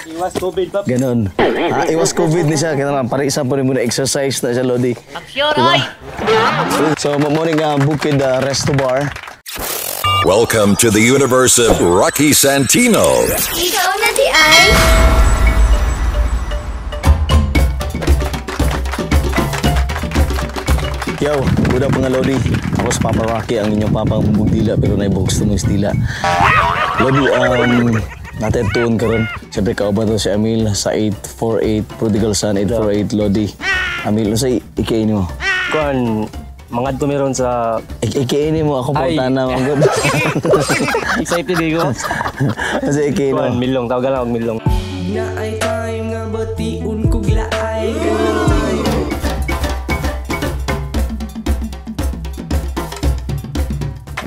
Iwas COVID pa. Ganon. Iwas COVID ni siya. Kaya naman, parang isa po rin muna exercise na siya, Lodi. Diba? So, morning Bukid Resto Bar. Welcome to the universe of Rocky Santino. Ikaw na di ay. Yo, good up mga Lodi. Ako si Papa Rocky, ang inyong papang bubugdila pero naibuhos na mong stila. Lodi, natin tuon ka ron. Siyempre kauban to si Amil sa 848, Prodigal Son 848, Lodi. Amil, ano sa ikaini mo? Kuan, mga tumiron sa... Ikaini mo, ako po tana. Excited ko. Ano sa ikaini mo? Kuan, milong, tawagan lang ako milong. Na ay time nga batiun kog laay ganang time.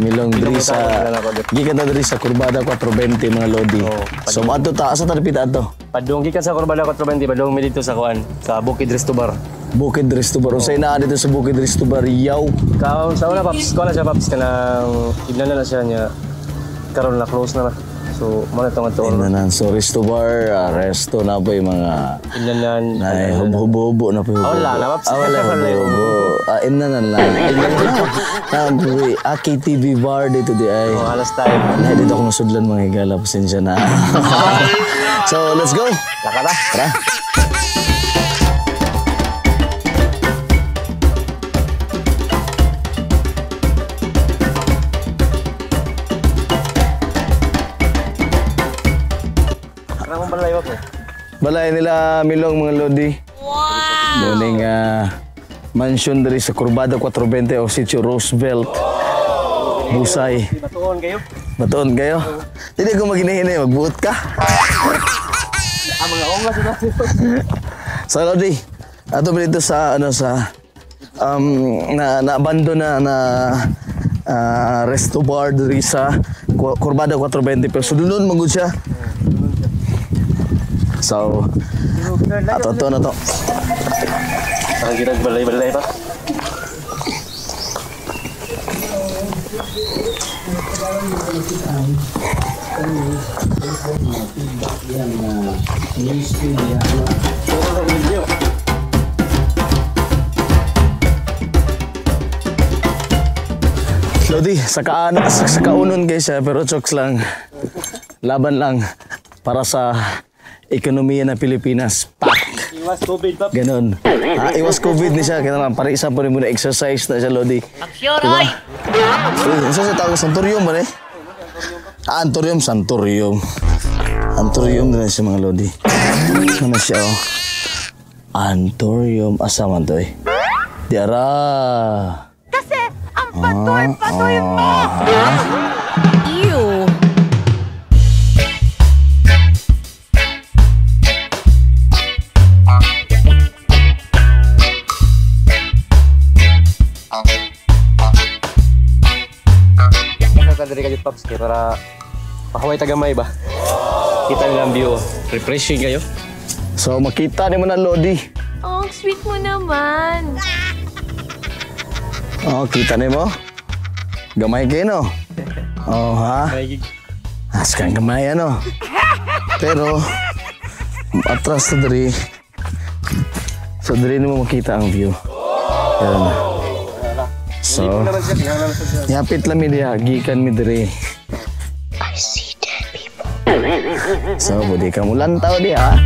Milong diri sa gikan ta diri sa Kurbada 420 mga Lodi. So adto ta asa ta dapit adto? Padung gikan sa Kurbada 420, padung mi dito sa kuan, sa Bukid Resto Bar. Bukid Resto Bar. Unsay naa dito sa Bukid Resto Bar? Yaw. Kaon sa una paps, kuan na siya paps kanang ignan na siya niya. Karon na close na. So mo na tong adto. Inanan so Resto Bar, resto na po yung mga inanan. Nay hubo-hubo na po. Wala na paps. Wala hubo. Inanan lang. Nabuhi, KTV bar dito di ay. Alas time. Nah, dito ako nasudlan mga higala. Pasensya na. So, let's go. Lakata. Tara. Ramon balay ko. Balay nila Milong mga Lodi. Wow. Morning mansion dari sa Kurbada 420 o Sitio Roosevelt. Busay. Batuon kayo? Batuon kayo? Hindi ko maghinay-hinay, magbuot ka. Mga ongas na. So Lodi, ato ba dito sa ano sa na-abandon na resto bar dari sa Kurbada 420 pero sudunod magud siya. So ato na to. Parang kita balay-balay pa. Lodi, sa kaunon guys pero chokes lang. Laban lang para sa ekonomiya ng Pilipinas. Iwas COVID pa. Ganon. Iwas COVID ni siya. Kaya naman, parang isa po rin muna exercise na siya, Lodi. Diba? Isa sa tawag, Santurium ba rin? Anturium, Santurium. Anturium na siya mga Lodi. Ano siya, oh? Anturium. Asa man to, eh? Diara. Kasi ang patoy-patoy mo. Ew. Dari kayo paps kaya para pakaway tagamay ba? Kita nila ang view. Refreshing kayo. So, makita ni mo na, Lodi. Oh, sweet mo naman. Oh, kita ni mo? Gamay kayo, no? Oh, ha? Askan gamay, ano? Pero, atras na dari. So, dari mo makita ang view. Yan. So, yapit lang mi diya, gikan mi dari. I see dead people. So, budi ka mo lantaw diya.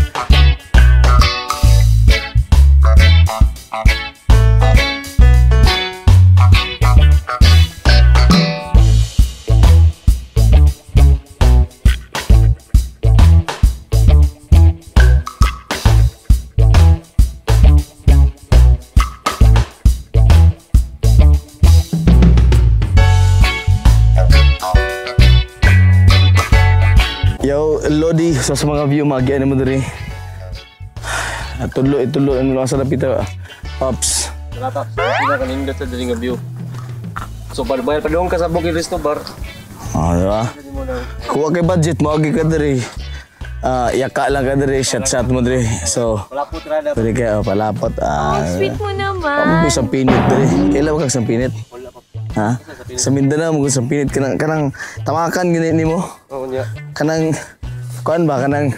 Yo, Lodi, sa mga view, mag-ian mo diri. Tulo, ano lang sa lapita, Pops. Wala pa, hindi na kanindot sa daling view. So, bayar pa doon ka sa Bukid Resto Bar. Diba? Kuha kay budget, maagi ka diri. Yaka lang ka diri, shot mo diri. So, Palapot rada. diri kayo, palapot. Sweet mo naman. Ako po isang pinit diri. Kailan ka isang pinit? Ha? Sa Mindanao mo isang pinit. Kanang tamakan, ganyan mo. Oo niya. Kanang, kuan ba? Kanang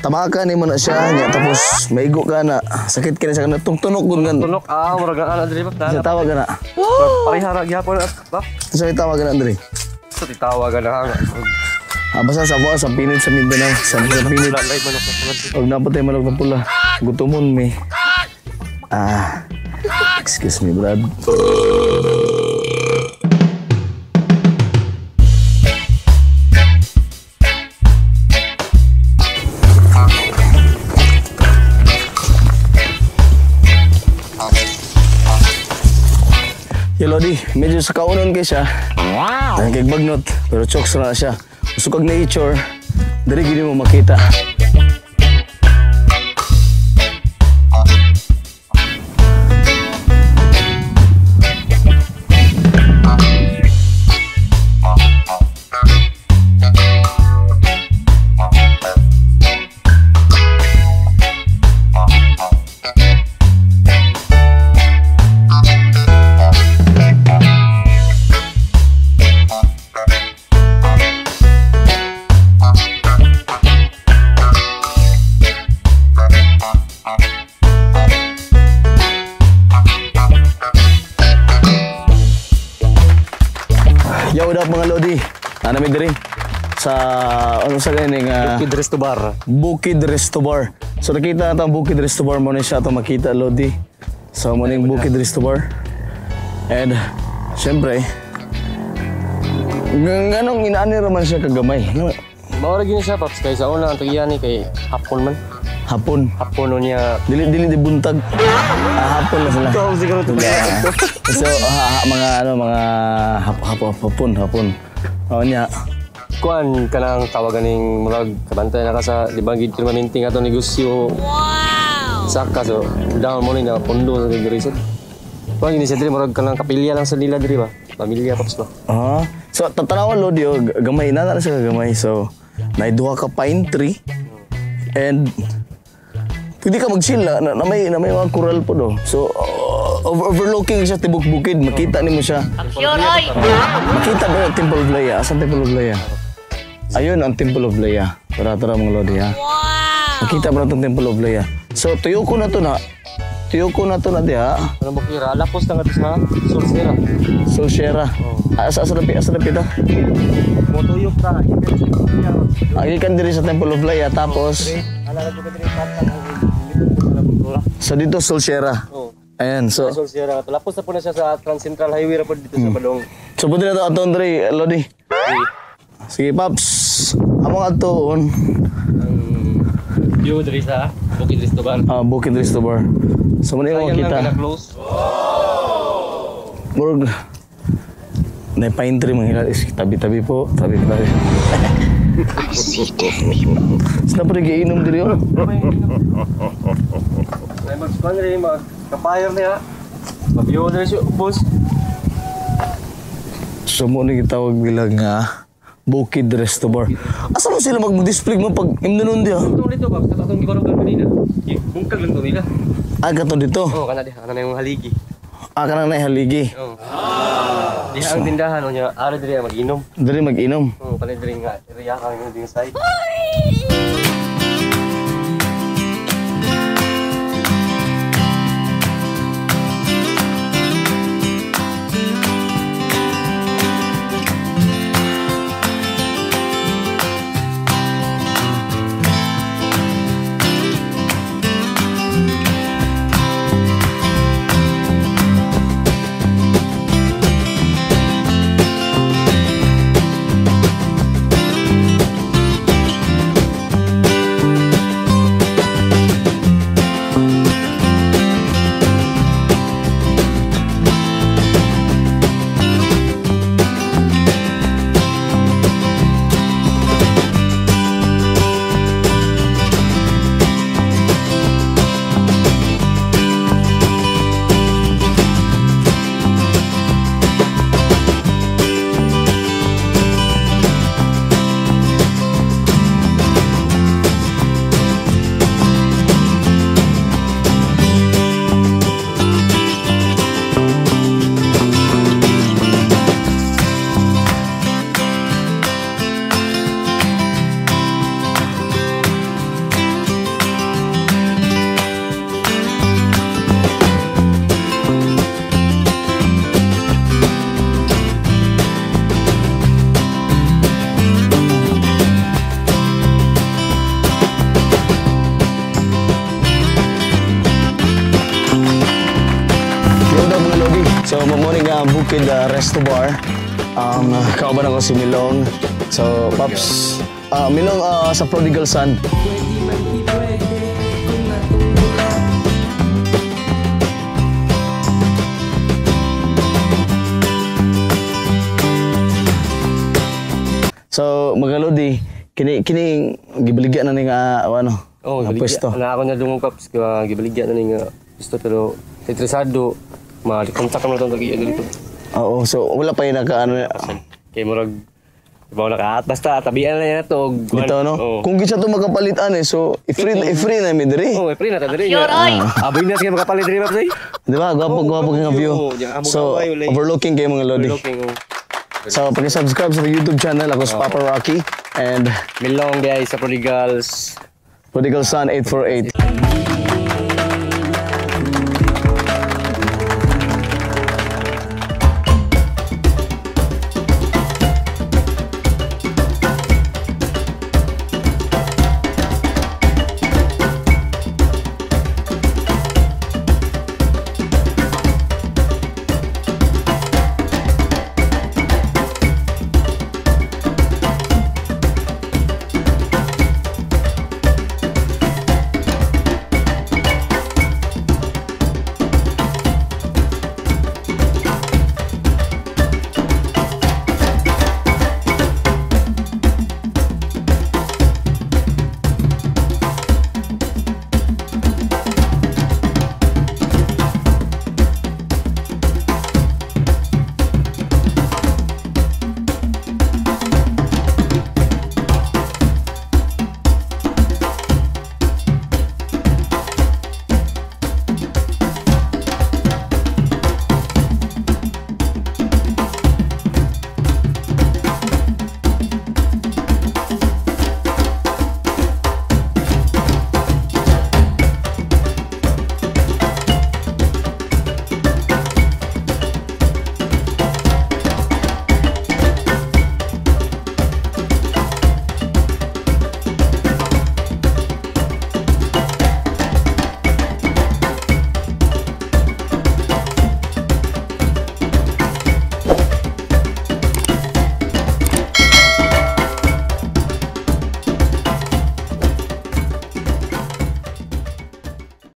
Tamakan ni mo na siya nya tapos maigo ka na. Sakit ka na siya kana tunok gun gan. Tunok murag ana diri ba? Sa tawag ka na. Parihara gyapon ba? Sa tawag ka na Andre. Sa titawagan na nga. Basta sa buwan, sa pinit sa Mindanao. Sa pinit. Live manok na pula. Huwag napatay manok na pula. Gutumon me. Excuse me, Brad. Yo, Lodi, medyo sa kaunon kay siya. Wow! Kay bagnot, pero chokes na siya. Usukag nature, dari gini mo makita. Yo, what up mga Lodi? Namin diri sa ano sa ganing Bukid Resto Bar. Bukid Resto Bar. So nakita natin ang Bukid Resto Bar mo na siya ito makita Lodi. So mo ning Bukid Resto Bar. And syempre nganong inaani raman siya kagamay. Mao gini siya paps kay sa una ang tagiyani kay hapon man. Hapon. Hapon niya. Dili di buntag. Hapon na sila. Ikaw siguro to. So mga hapon. O niya. Kuan kanang tawagan ning murag kabantay na ka sa di ba gid permanente nga to negosyo. Wow. Saka so down mo ni na pondo sa reset. Kuan gini sa diri murag kanang kapilya lang sa nila diri ba. Pamilya paps ba. So tatanawan Lodi gamay na siya gamay. So naiduha ka pine tree. And pwede ka mag-chill na may mga coral po do. So, overlooking siya tibok bukid. Makita ni mo siya. Makita ba yung Temple of Leia? Asan Temple of Leia? Ayun ang Temple of Leia. Tara mga Lodi ha. Makita ba itong Temple of Leia? So, tuyo ko na to na diha. Ano mo kira? Lapos na nga to sa Solsera. Solsera. Asa na pita? Motuyok ta. Agikan diri sa Temple of Leia. Tapos, so dito Solsera. Ayan, so Solsera. Lapos na po na siya sa Trans Central Highway ra po dito sa Balong. so pwede na ito ato Andre, Lodi. Sige, Paps. Among atoon. View diri sa Bukid Resto Bar. Bukid Resto Bar. So muna yung makita. Close. Murag. Na pine tree mga hilalis. Tabi-tabi po. Tabi-tabi. Saan pa rin iinom diri yun? Ay mag-span rin, mag-kapayar niya. Mag-view diri siya, boss. So muna gitawag bilang Bukid Resto Bar. Asa mo sila mag-display mo pag imnunon diya? Ito dito ba? Sa tatong gibarugan kanina. Bungkag lang to nila. Kato dito? Oo, kana na yung haligi. Kanang na haligi. Oo. Diha ang tindahan niya, ara diri mag-inom. Diri mag-inom. Oo, pala diri nga, iriya ka yung ding side. Bukid Resto Bar. Kauban ako si Milong. So, Pops, Milong sa Prodigal Son. So, magalodi, kini gibaligyan na ni nga ano, Oh, nga pwesto. Na ako na dumong Pops, kaya gibaligyan na ni nga pwesto, pero interesado, malikontak mo na itong tag-iya dito. Oo, so wala pa yung naka ano, Kaya murag, ibaw nakaat, basta tabian na yan ito. dito no? Oh. Kung gisa to magkapalitan so i-free na mi diri. Oh, free na ta diri. Yoray! Abay na sige makapalit diri Pops. Di ba? Gwapo nga view. Oo, diyan, amo So, kaway, ulay. overlooking kayo mga lodi. Looking, oh. So, pag-subscribe sa YouTube channel, ako si Papa Rocky and Milong guys sa Prodigals. Prodigal Son 848.